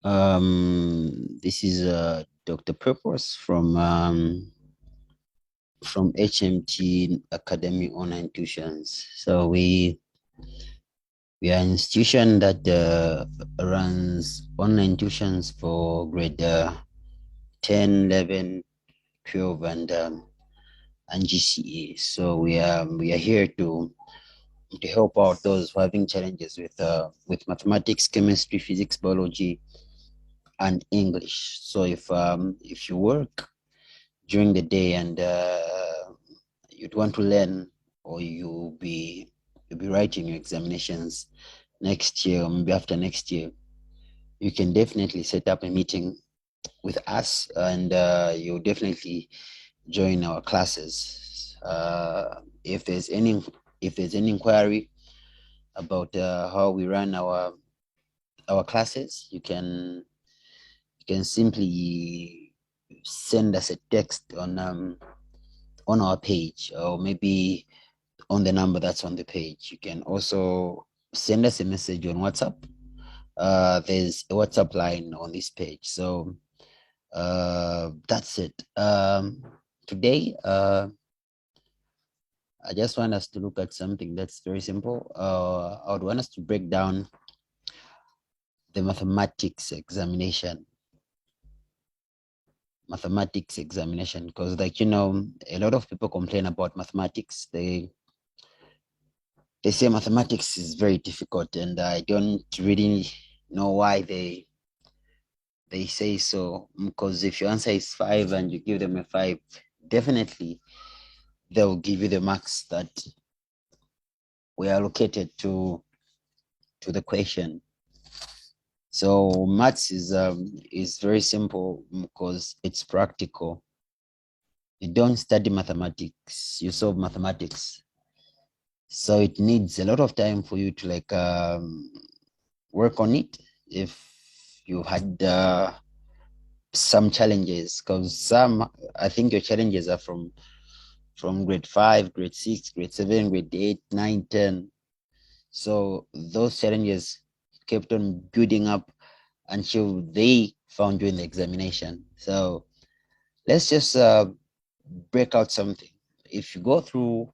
This is Dr. Purpose from HMT Academy Online Tuitions. So we are an institution that runs online tuitions for grade 10, 11, 12, and GCE. So we are here to help out those who are having challenges with mathematics, chemistry, physics, biology, and English. So if you work during the day and you'd want to learn, or you'll be writing your examinations next year or maybe after next year, you can definitely set up a meeting with us, and you'll definitely join our classes. If there's any inquiry about how we run our classes, you can simply send us a text on our page, or maybe on the number that's on the page. You can also send us a message on WhatsApp. There's a WhatsApp line on this page. So that's it. Today, I just want us to look at something that's very simple. I would want us to break down the mathematics examination. Because, like, a lot of people complain about mathematics. They say mathematics is very difficult, and I don't really know why they say so. Because if your answer is 5 and you give them a 5, definitely they'll give you the marks that were allocated to the question. So maths is very simple because it's practical. You don't study mathematics, you solve mathematics. So it needs a lot of time for you to work on it. If you had some challenges, because I think your challenges are from grade 5, grade 6, grade 7, grade 8, 9, 10. So those challenges kept on building up until they found you in the examination. So let's just break out something. If you go through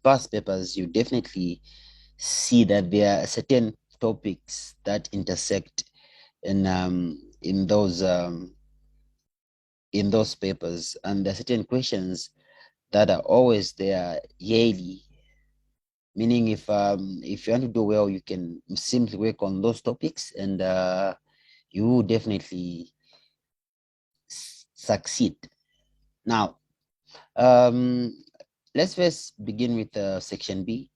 past papers, you definitely see that there are certain topics that intersect in those papers, and there are certain questions that are always there yearly. Meaning, if you want to do well, you can simply work on those topics, and you will definitely succeed. Now, let's first begin with section B,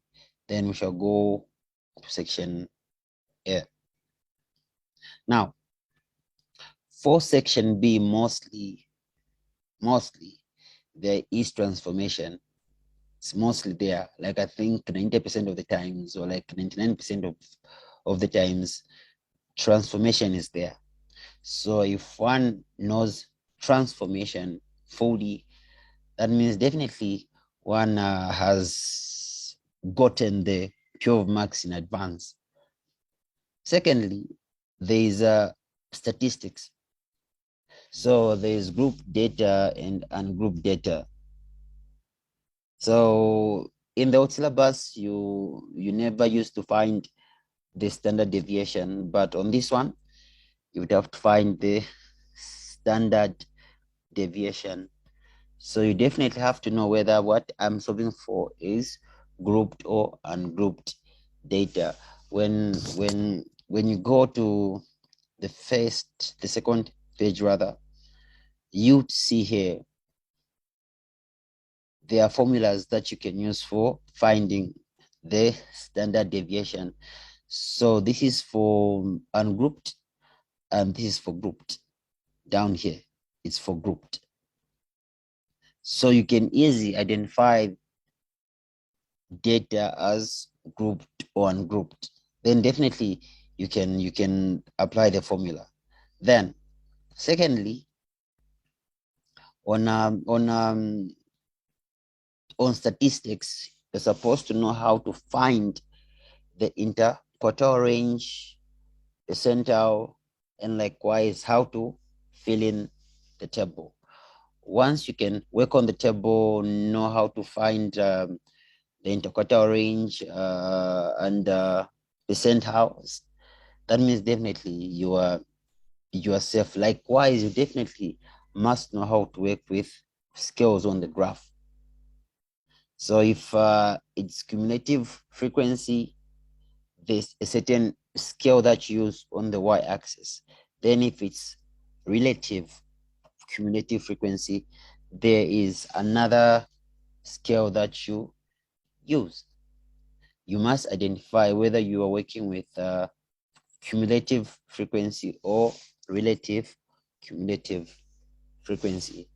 then we shall go to section A. Now, for section B, mostly there is transformation. It's mostly there. Like, I think 90% of the times, or like 99% of the times, transformation is there. So if one knows transformation fully, that means definitely one has gotten the 12 marks in advance. Secondly, there is statistics. So there is group data and ungroup data. So in the old syllabus, you never used to find the standard deviation, but on this one, you would have to find the standard deviation. So you definitely have to know whether what I'm solving for is grouped or ungrouped data. When you go to the second page rather, you see here there are formulas that you can use for finding the standard deviation. So this is for ungrouped, and this is for grouped. Down here, it's for grouped. So you can easily identify data as grouped or ungrouped. Then definitely you can apply the formula. Then, secondly, on statistics, you're supposed to know how to find the interquartile range, the percentile, and likewise how to fill in the table. Once you can work on the table, know how to find the interquartile range and the cent house, that means definitely you are safe. Likewise, you definitely must know how to work with scales on the graph. So if it's cumulative frequency, there's a certain scale that you use on the y-axis. Then if it's relative cumulative frequency, there is another scale that you use. You must identify whether you are working with cumulative frequency or relative cumulative frequency.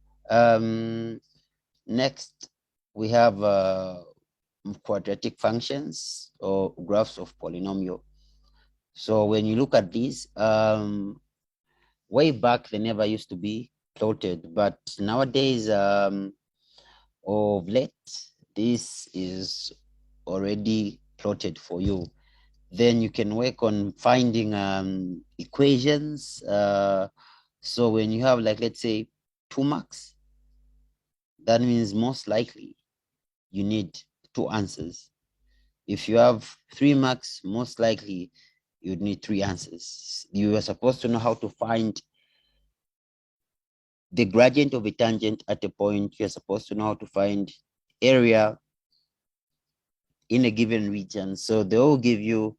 Next, we have quadratic functions or graphs of polynomial. So when you look at these, way back they never used to be plotted, but nowadays, of late, this is already plotted for you. Then you can work on finding equations. So when you have, like, let's say 2 marks, that means most likely you need 2 answers. If you have 3 marks, most likely you'd need 3 answers. You are supposed to know how to find the gradient of a tangent at a point. You're supposed to know how to find area in a given region. So they will give you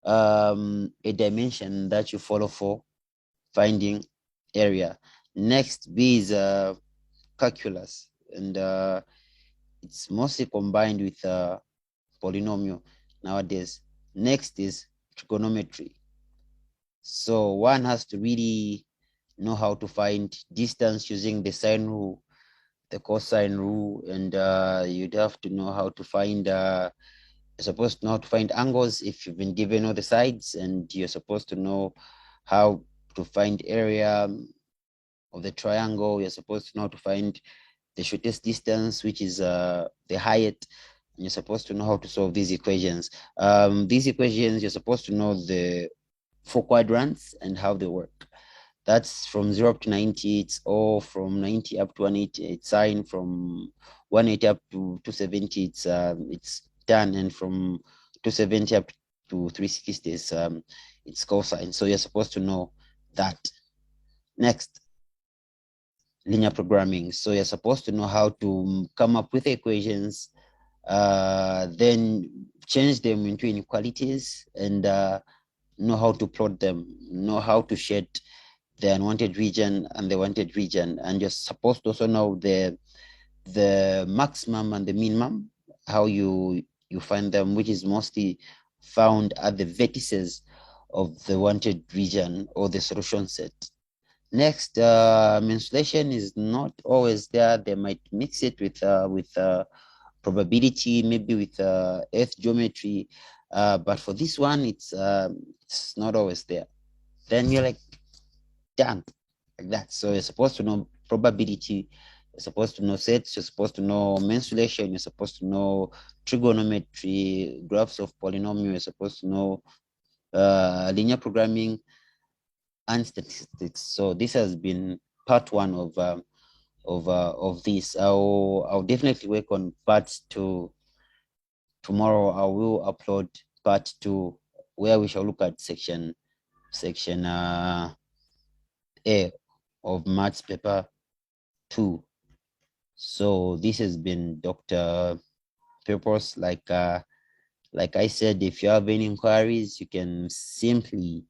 a dimension that you follow for finding area. Next, B is calculus, and it's mostly combined with polynomial nowadays. Next is trigonometry. So one has to really know how to find distance using the sine rule, the cosine rule, and you'd have to know how to find you're supposed to know how to find angles if you've been given all the sides, and you're supposed to know how to find area of the triangle. You're supposed to know how to find the shortest distance, which is the height. And you're supposed to know how to solve these equations. These equations, you're supposed to know the 4 quadrants and how they work. That's from 0 up to 90. It's all from 90 up to 180. It's sine. From 180 up to 270. It's done. And from 270 up to 360 is it's cosine. So you're supposed to know that. Next, linear programming. So you're supposed to know how to come up with equations, then change them into inequalities, and know how to plot them, know how to shade the unwanted region and the wanted region. And you're supposed to also know the maximum and the minimum, how you find them, which is mostly found at the vertices of the wanted region or the solution set. Next, mensuration is not always there. They might mix it with probability, maybe with earth geometry, but for this one, it's not always there. Then you're like, done, like that. So you're supposed to know probability, you're supposed to know sets, you're supposed to know mensuration, you're supposed to know trigonometry, graphs of polynomial, you're supposed to know linear programming and statistics. So this has been part 1 of this. I'll definitely work on part 2 tomorrow. I will upload part 2 where we shall look at section A of maths paper 2. So this has been Dr. Purpose. Like I said, if you have any inquiries, you can simply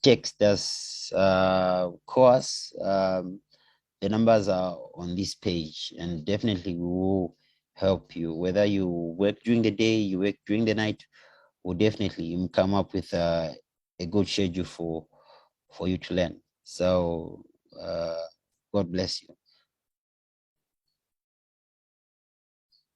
text us, call us. The numbers are on this page, and definitely we will help you. Whether you work during the day, you work during the night, we'll definitely come up with a good schedule for you to learn. So God bless you.